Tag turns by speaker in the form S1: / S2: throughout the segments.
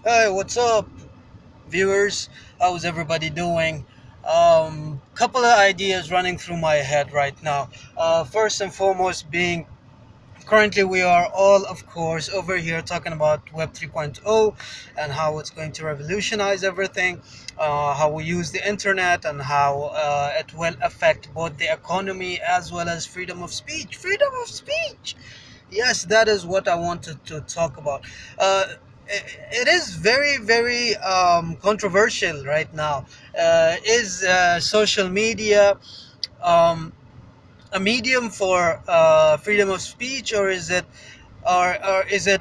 S1: Hey, what's up, viewers? How's everybody doing? Couple of ideas running through my head right now. First and foremost, being currently we are all, of course, over here talking about Web 3.0 and how it's going to revolutionize everything, how we use the internet, and how it will affect both the economy as well as freedom of speech. Freedom of speech! Yes, that is what I wanted to talk about. It is very, very controversial right now. Is social media um, a medium for freedom of speech, or is it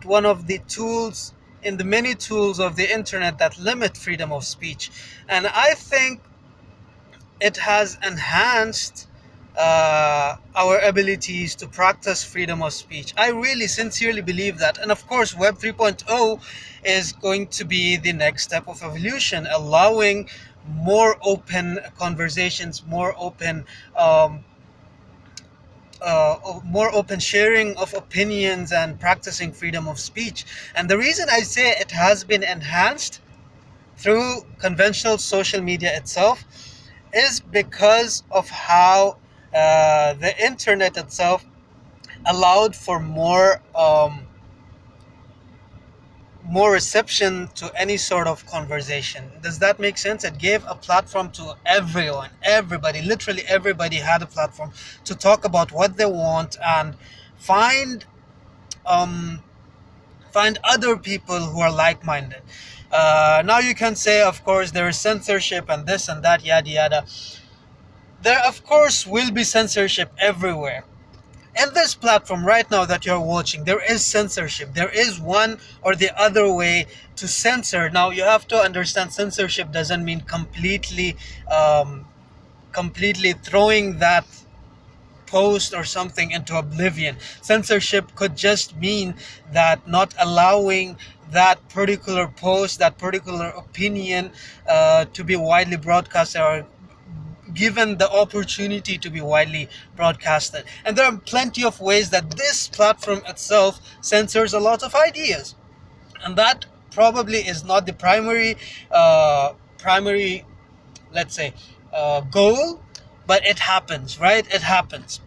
S1: one of the tools in the many tools of the internet that limit freedom of speech? And I think it has enhanced our abilities to practice freedom of speech. I really sincerely believe that. And of course, Web 3.0 is going to be the next step of evolution, allowing more open conversations, um, more open sharing of opinions and practicing freedom of speech. And the reason I say it has been enhanced through conventional social media itself is because of how the internet itself allowed for more reception to any sort of conversation. Does that make sense? It gave a platform to everyone, everybody, literally everybody had a platform to talk about what they want and find um, find other people who are like-minded. Now you can say, of course, there is censorship and this and that, yada yada. There, of course, will be censorship everywhere. And this platform right now that you're watching, there is censorship. There is one or the other way to censor. Now you have to understand, censorship doesn't mean um, completely throwing that post or something into oblivion. Censorship could just mean that not allowing that particular post, that particular opinion, to be widely broadcast, or given the opportunity to be widely broadcasted. And there are plenty of ways that this platform itself censors a lot of ideas. And that probably is not the primary, let's say, goal, but it happens, right? It happens.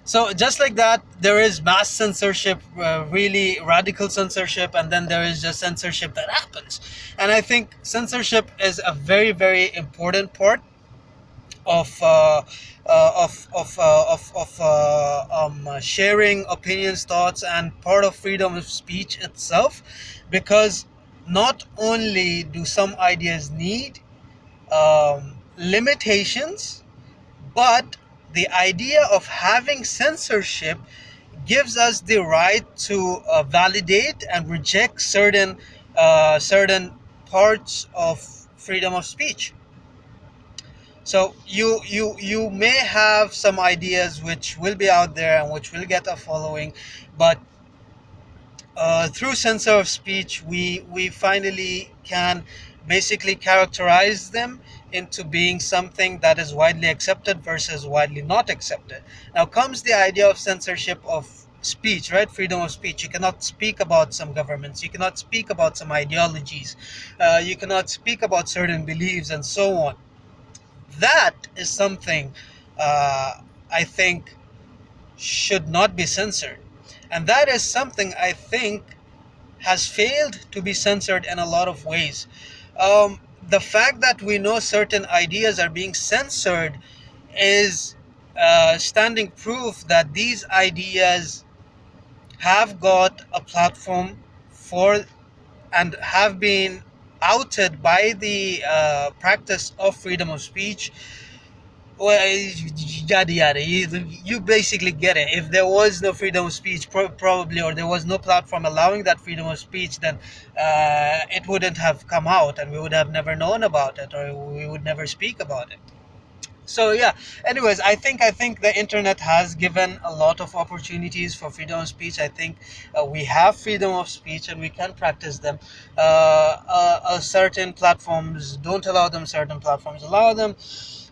S1: So just like that, there is mass censorship, really radical censorship, and then there is just censorship that happens. And I think censorship is a very, very important part of sharing opinions, thoughts, and part of freedom of speech itself, because not only do some ideas need limitations, but the idea of having censorship gives us the right to validate and reject certain parts of freedom of speech. So you may have some ideas which will be out there and which will get a following, but through censor of speech, we finally can basically characterize them into being something that is widely accepted versus widely not accepted. Now comes the idea of censorship of speech, right? Freedom of speech. You cannot speak about some governments. You cannot speak about some ideologies. You cannot speak about certain beliefs and so on. That is something I think should not be censored. And that is something I think has failed to be censored in a lot of ways. The fact that we know certain ideas are being censored is standing proof that these ideas have got a platform for and have been outed by the practice of freedom of speech. Well, yada yada. You basically get it. If there was no freedom of speech, probably, or there was no platform allowing that freedom of speech, then it wouldn't have come out, and we would have never known about it, or we would never speak about it. So yeah. Anyways, I think the internet has given a lot of opportunities for freedom of speech. I think we have freedom of speech and we can practice them. Certain platforms don't allow them. Certain platforms allow them,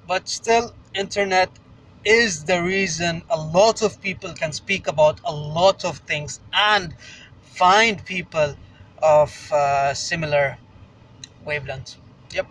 S1: but still internet is the reason a lot of people can speak about a lot of things and find people of similar wavelengths. Yep.